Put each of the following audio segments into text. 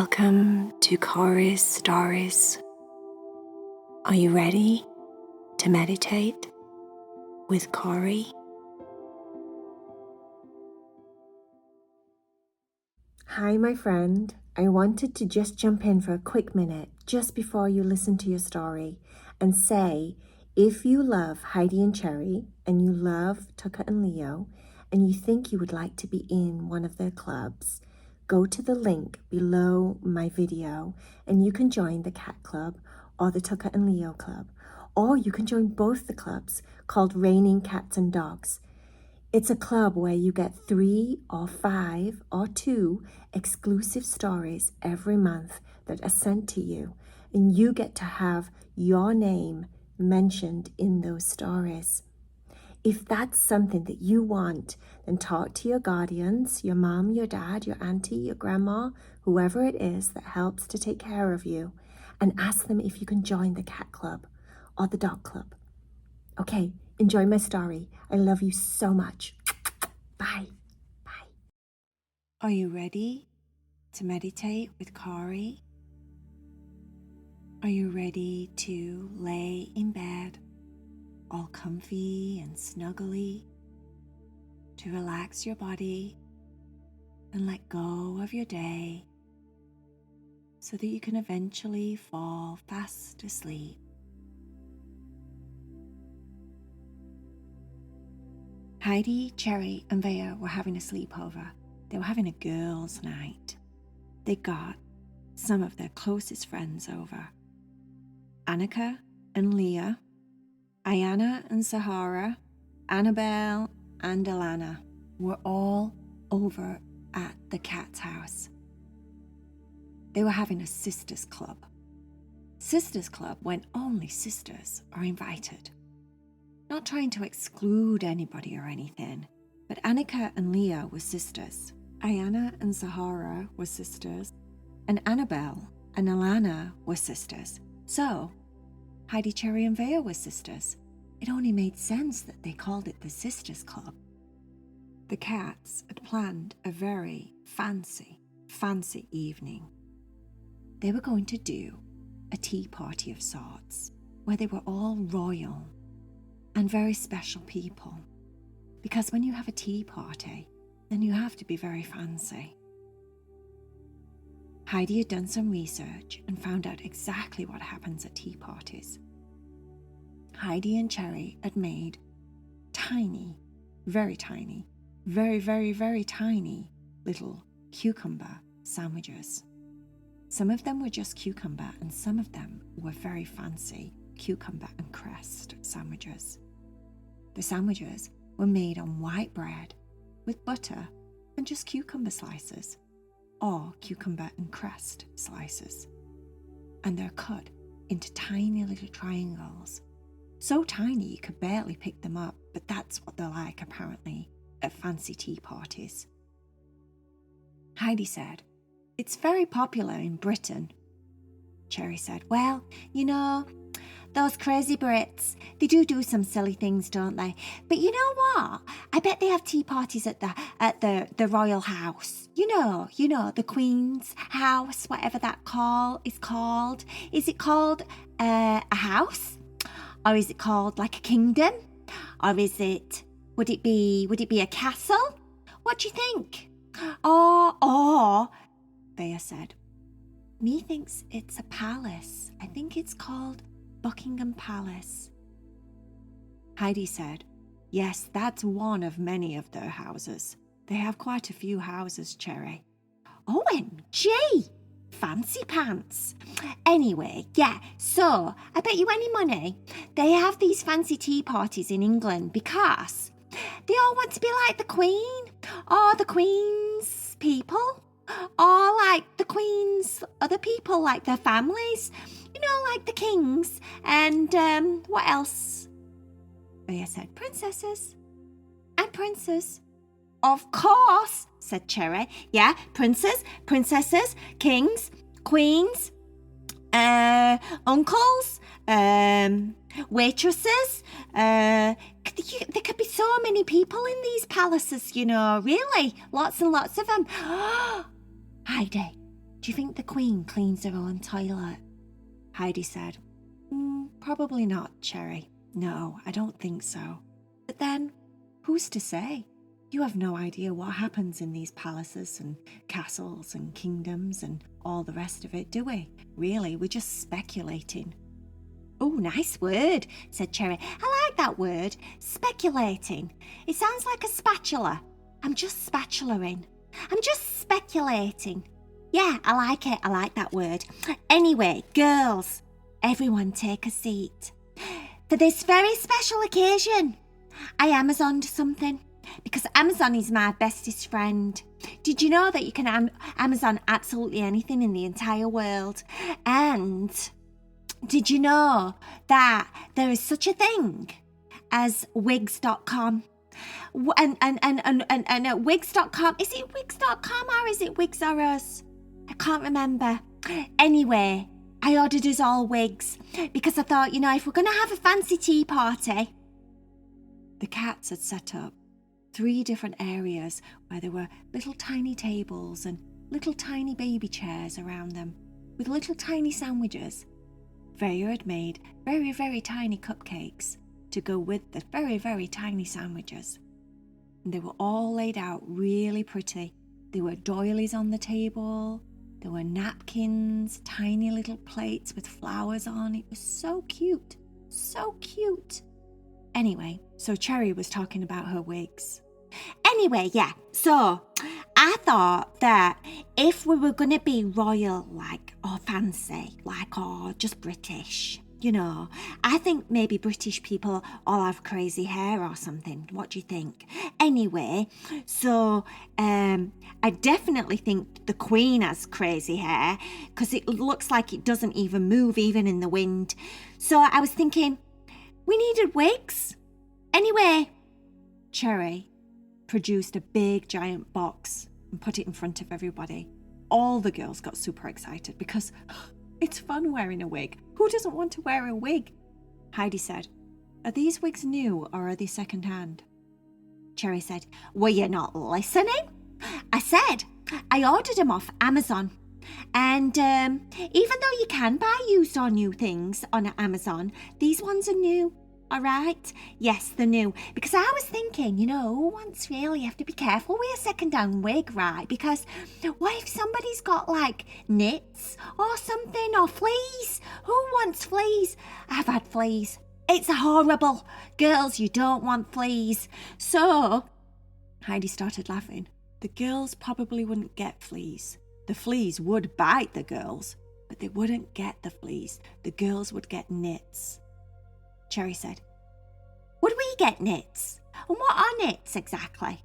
Welcome to Cory's Stories. Are you ready to meditate with Cory? Hi, my friend. I wanted to just jump in for a quick minute just before you listen to your story and say, if you love Heidi and Cherry and you love Tucker and Leo and you think you would like to be in one of their clubs, go to the link below my video and you can join the Cat Club or the Tucker and Leo Club, or you can join both the clubs called Raining Cats and Dogs. It's a club where you get 3 or 5 or 2 exclusive stories every month that are sent to you, and you get to have your name mentioned in those stories. If that's something that you want, then talk to your guardians, your mom, your dad, your auntie, your grandma, whoever it is that helps to take care of you, and ask them if you can join the Cat Club or the Dog Club. Okay, enjoy my story. I love you so much. Bye. Bye. Are you ready to meditate with Cory? Are you ready to lay in bed, all comfy and snuggly, to relax your body and let go of your day so that you can eventually fall fast asleep? Heidi, Cherry and Vaya were having a sleepover. They were having a girls' night. They got some of their closest friends over. Annika and Leah, Ayana and Sahara, Annabelle and Alana were all over at the cat's house. They were having a sisters club. Sisters club when only sisters are invited. Not trying to exclude anybody or anything, but Annika and Leah were sisters. Ayana and Sahara were sisters, and Annabelle and Alana were sisters. So, Heidi, Cherry and Vaya were sisters. It only made sense that they called it the Sisters Club. The cats had planned a very fancy evening. They were going to do a tea party of sorts, where they were all royal and very special people. Because when you have a tea party, then you have to be very fancy. Heidi had done some research and found out exactly what happens at tea parties. Heidi and Cherry had made tiny, very tiny, very, very, very tiny little cucumber sandwiches. Some of them were just cucumber and some of them were very fancy cucumber and crest sandwiches. The sandwiches were made on white bread with butter and just cucumber slices, or cucumber and crest slices. And they're cut into tiny little triangles. So tiny you could barely pick them up, but that's what they're like apparently at fancy tea parties. Heidi said, "It's very popular in Britain." Cherry said, "Well, you know, those crazy Brits, they do some silly things, don't they? But you know what? I bet they have tea parties at the royal house. You know, the Queen's house, whatever that is called. Is it called a house? Or is it called like a kingdom? Or would it be a castle? What do you think?" Or Vaya said, "Me thinks it's a palace. I think it's called Buckingham Palace." Heidi said, "Yes, that's one of many of their houses. They have quite a few houses, Cherry." "OMG! Fancy pants. Anyway, yeah, so I bet you any money they have these fancy tea parties in England because they all want to be like the Queen or the Queen's people or like the Queen's other people, like their families. You know, like the kings and what else?" Vaya said, "Princesses and princes." "Of course," said Cherry. "Yeah, princesses, kings, queens, uncles, waitresses. There could be so many people in these palaces, you know, really. Lots and lots of them." "Heidi, Do you think the Queen cleans her own toilet? Heidi said, Probably not, Cherry. No, I don't think so. But then, who's to say? You have no idea what happens in these palaces and castles and kingdoms and all the rest of it, do we? Really, we're just speculating. Oh, nice word, said Cherry. I like that word, speculating. It sounds like a spatula. I'm just spatulaing. I'm just speculating. Yeah, I like it. I like that word. Anyway, girls, everyone take a seat. For this very special occasion, I Amazoned something because Amazon is my bestest friend. Did you know that you can Amazon absolutely anything in the entire world? And did you know that there is such a thing as wigs.com? And wigs.com, is it wigs.com or is it Wigs R Us? I can't remember. Anyway, I ordered us all wigs because I thought, if we're going to have a fancy tea party. The cats had set up 3 different areas where there were little tiny tables and little tiny baby chairs around them with little tiny sandwiches. Vaya had made very, very tiny cupcakes to go with the very, very tiny sandwiches. And they were all laid out really pretty. There were doilies on the table. There were napkins, tiny little plates with flowers on. It was so cute. So cute. Anyway, so Cherry was talking about her wigs. Anyway, yeah, so I thought that if we were going to be royal, or fancy, or just British, I think maybe British people all have crazy hair or something. What do you think? Anyway, so I definitely think the Queen has crazy hair because it looks like it doesn't even move, even in the wind. So I was thinking, we needed wigs. Anyway, Cherry produced a big giant box and put it in front of everybody. All the girls got super excited because it's fun wearing a wig. Who doesn't want to wear a wig? Heidi said, Are these wigs new or are they second-hand? Cherry said, Were you not listening? I said, I ordered them off Amazon. And even though you can buy used or new things on Amazon, these ones are new. All right? Yes, they're new. Because I was thinking, once really you have to be careful with a second-hand wig, right? Because what if somebody's got nits or something or fleas? Who wants fleas? I've had fleas. It's horrible. Girls, you don't want fleas. So Heidi started laughing. The girls probably wouldn't get fleas. The fleas would bite the girls, but they wouldn't get the fleas. The girls would get nits. Cherry said, Would we get nits? And what are nits exactly?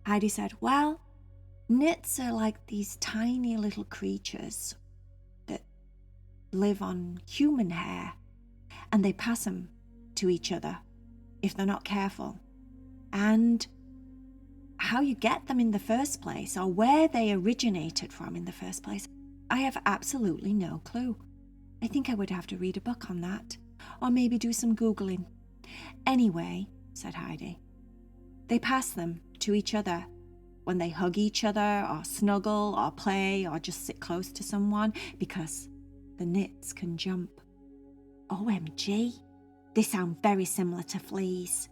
Heidi said, Well, nits are like these tiny little creatures that live on human hair, and they pass them to each other if they're not careful. And how you get them in the first place, or where they originated from in the first place, I have absolutely no clue. I think I would have to read a book on that, or maybe do some Googling. Anyway, said Heidi, they pass them to each other when they hug each other, or snuggle, or play, or just sit close to someone, because the nits can jump. OMG, they sound very similar to fleas.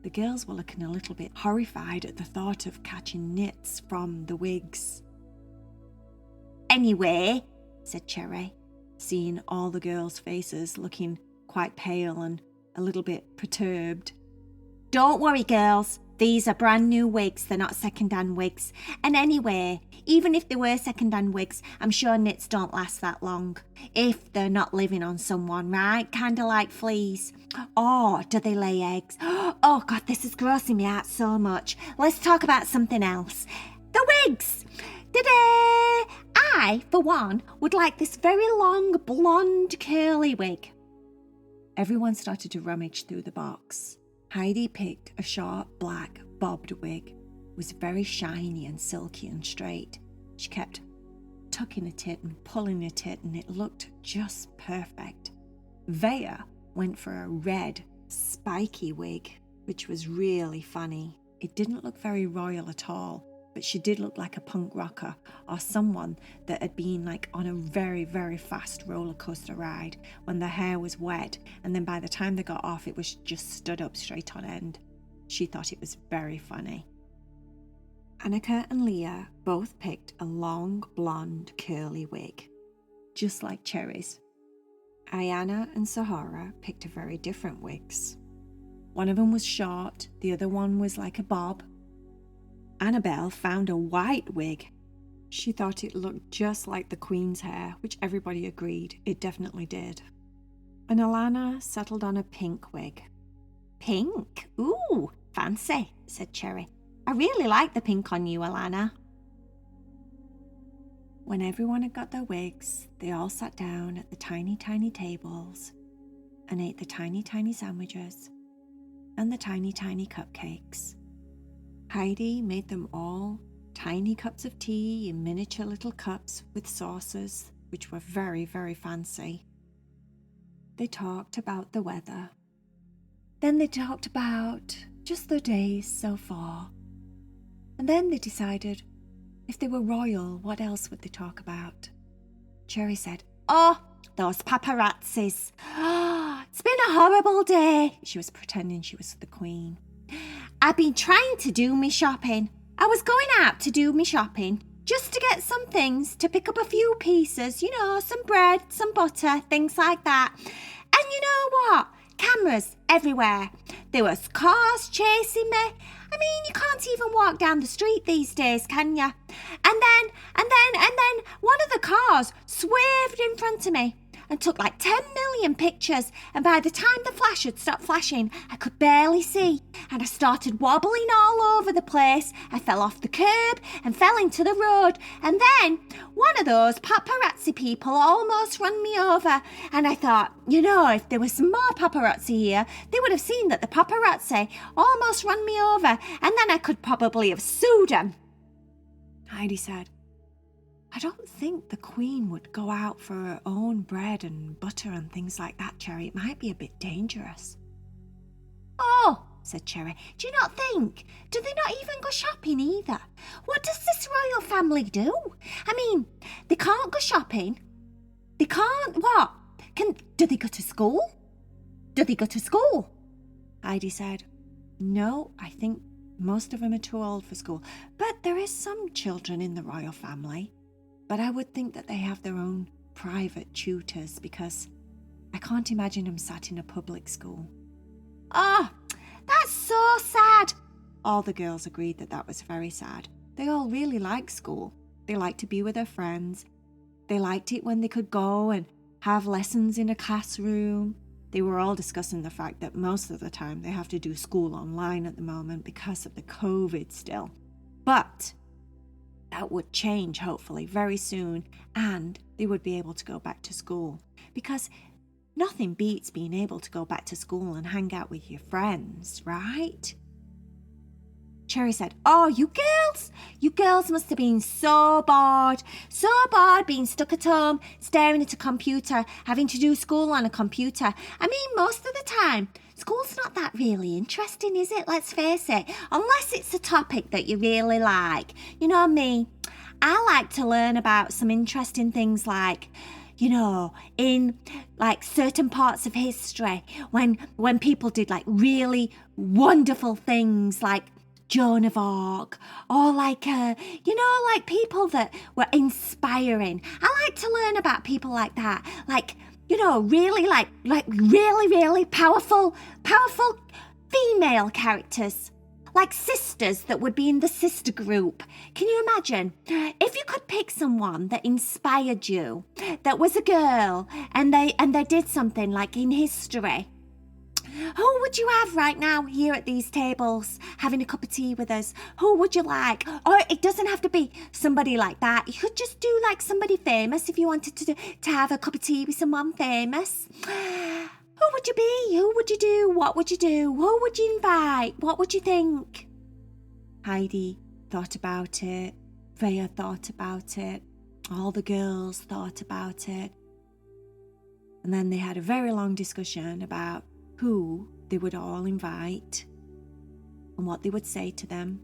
The girls were looking a little bit horrified at the thought of catching nits from the wigs. Anyway, said Cherry, seeing all the girls' faces looking quite pale and a little bit perturbed. Don't worry, girls. These are brand new wigs. They're not second-hand wigs. And anyway, even if they were second-hand wigs, I'm sure nits don't last that long. If they're not living on someone, right? Kind of like fleas. Or do they lay eggs? Oh, God, this is grossing me out so much. Let's talk about something else. The wigs! Ta-da! I, for one, would like this very long, blonde, curly wig. Everyone started to rummage through the box. Heidi picked a short, black, bobbed wig. It was very shiny and silky and straight. She kept tucking at it and pulling at it, and it looked just perfect. Vaya went for a red, spiky wig, which was really funny. It didn't look very royal at all. but she did look like a punk rocker or someone that had been like on a very, very fast roller coaster ride when their hair was wet, and then by the time they got off, it was just stood up straight on end. She thought it was very funny. Annika and Leah both picked a long, blonde, curly wig, just like Cherry's. Ayana and Sahara picked a very different wigs. One of them was short, the other one was like a bob. Annabelle found a white wig. She thought it looked just like the Queen's hair, which everybody agreed it definitely did. And Alana settled on a pink wig. Pink? Ooh, fancy, said Cherry. I really like the pink on you, Alana. When everyone had got their wigs, they all sat down at the tiny, tiny tables and ate the tiny, tiny sandwiches and the tiny, tiny cupcakes. Heidi made them all tiny cups of tea in miniature little cups with saucers, which were very, very fancy. They talked about the weather. Then they talked about just the days so far. And then they decided if they were royal, what else would they talk about? Cherry said, "Oh, those paparazzis. It's been a horrible day." She was pretending she was the Queen. "I've been trying to do me shopping. I was going out to do me shopping just to get some things, to pick up a few pieces, some bread, some butter, things like that. And you know what? Cameras everywhere. There was cars chasing me. I mean, you can't even walk down the street these days, can you? And then one of the cars swerved in front of me and took like 10 million pictures. And by the time the flash had stopped flashing, I could barely see. And I started wobbling all over the place. I fell off the curb and fell into the road. And then one of those paparazzi people almost ran me over. And I thought, if there was some more paparazzi here, they would have seen that the paparazzi almost ran me over. And then I could probably have sued them." Heidi said, "I don't think the Queen would go out for her own bread and butter and things like that, Cherry. It might be a bit dangerous." "Oh," said Cherry, "do you not think? Do they not even go shopping either? What does this royal family do? I mean, they can't go shopping. They can't, what? Do they go to school? Do they go to school?" Heidi said, "No, I think most of them are too old for school. But there is some children in the royal family. But I would think that they have their own private tutors, because I can't imagine them sat in a public school." "Oh, that's so sad." All the girls agreed that that was very sad. They all really liked school. They liked to be with their friends. They liked it when they could go and have lessons in a classroom. They were all discussing the fact that most of the time they have to do school online at the moment because of the COVID still. But that would change hopefully very soon, and they would be able to go back to school, because nothing beats being able to go back to school and hang out with your friends, right? Cherry said, "Oh, you girls must have been so bored being stuck at home, staring at a computer, having to do school on a computer. I mean, most of the time, school's not that really interesting, is it? Let's face it, unless it's a topic that you really like. You know me, I like to learn about some interesting things like, in like certain parts of history, when people did like really wonderful things like Joan of Arc, or like people that were inspiring. I like to learn about people like that, really really powerful female characters, like sisters that would be in the sister group. Can you imagine if you could pick someone that inspired you, that was a girl, and they did something like in history? Who would you have right now here at these tables having a cup of tea with us? Who would you like? Or it doesn't have to be somebody like that. You could just do like somebody famous if you wanted to have a cup of tea with someone famous. Who would you be? Who would you do? What would you do? Who would you invite? What would you think? Heidi thought about it. Vaya thought about it. All the girls thought about it. And then they had a very long discussion about who they would all invite and what they would say to them.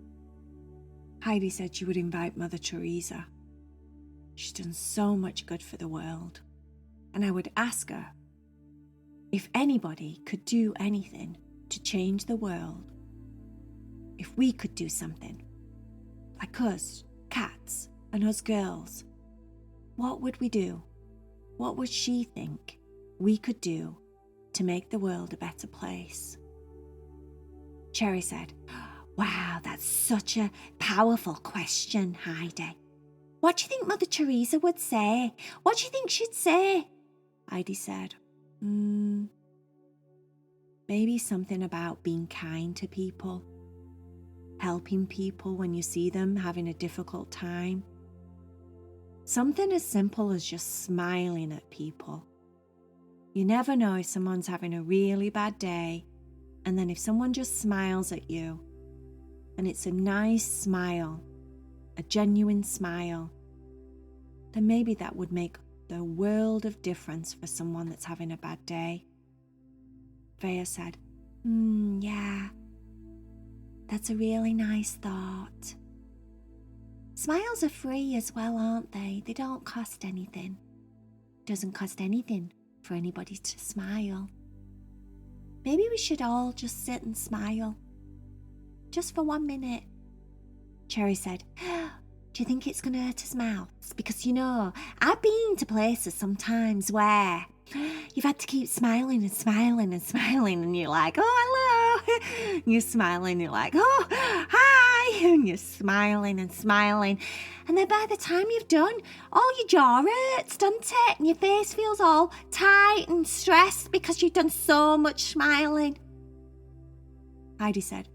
Heidi said she would invite Mother Teresa. She's done so much good for the world. And I would ask her if anybody could do anything to change the world, if we could do something, like us cats and us girls, what would we do? What would she think we could do to make the world a better place? Cherry said, "Wow, that's such a powerful question, Heidi. What do you think Mother Teresa would say? What do you think she'd say?" Heidi said, maybe something about being kind to people, helping people when you see them having a difficult time. Something as simple as just smiling at people. You never know if someone's having a really bad day, and then if someone just smiles at you, and it's a nice smile, a genuine smile, then maybe that would make the world of difference for someone that's having a bad day. Vaya said, yeah, that's a really nice thought. Smiles are free as well, aren't they? They don't cost anything. It doesn't cost anything for anybody to smile. Maybe we should all just sit and smile, just for 1 minute. Cherry said, "Do you think it's going to hurt his mouth? Because, I've been to places sometimes where you've had to keep smiling and smiling and smiling, and you're like, oh, hello. You're smiling, you're like, oh, hi. And you're smiling and smiling. And then by the time you've done, all your jaw hurts, doesn't it? And your face feels all tight and stressed because you've done so much smiling." Heidi said,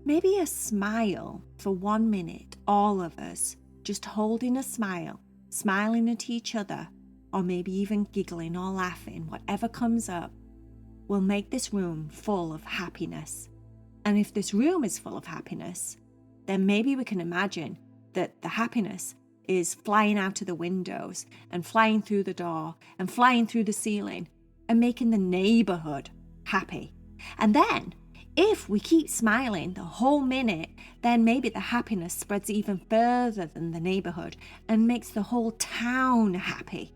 "Maybe a smile for 1 minute, all of us, just holding a smile, smiling at each other, or maybe even giggling or laughing, whatever comes up, will make this room full of happiness. And if this room is full of happiness, then maybe we can imagine that the happiness is flying out of the windows and flying through the door and flying through the ceiling and making the neighborhood happy. And then if we keep smiling the whole minute, then maybe the happiness spreads even further than the neighborhood and makes the whole town happy."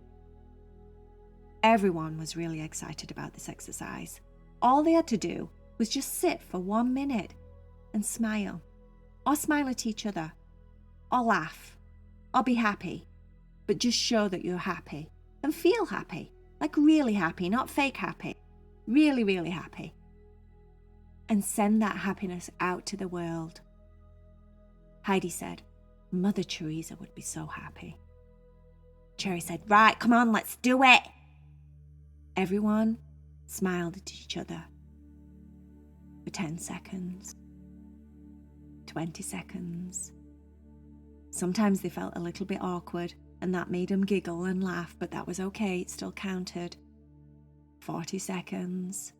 Everyone was really excited about this exercise. All they had to do was just sit for 1 minute and smile, or smile at each other, or laugh, or be happy, but just show that you're happy and feel happy, like really happy, not fake happy, really, really happy. And send that happiness out to the world. Heidi said, "Mother Teresa would be so happy." Cherry said, "Right, come on, let's do it." Everyone smiled at each other for 10 seconds, 20 seconds. Sometimes they felt a little bit awkward, and that made them giggle and laugh, but that was okay, it still counted. 40 seconds.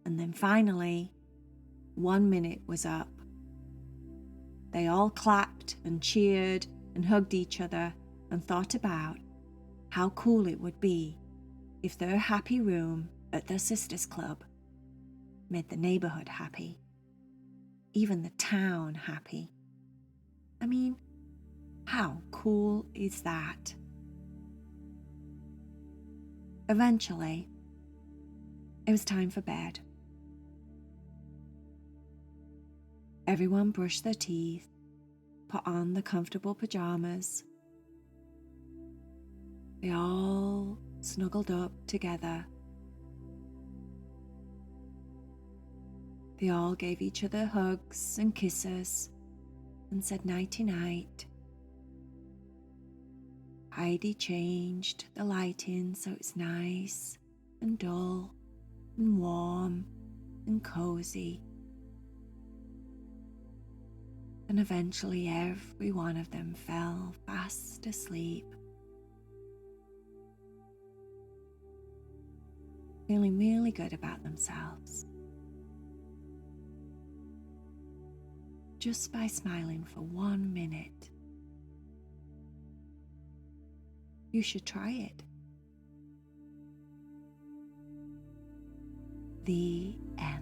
And then finally, 1 minute was up. They all clapped and cheered and hugged each other and thought about how cool it would be if their happy room at their sisters' club made the neighborhood happy, even the town happy. I mean, how cool is that? Eventually, it was time for bed. Everyone brushed their teeth, put on the comfortable pajamas. They all snuggled up together. They all gave each other hugs and kisses and said nighty-night. Heidi changed the lighting so it's nice and dull and warm and cozy. And eventually every one of them fell fast asleep, feeling really good about themselves, just by smiling for 1 minute. You should try it. The end.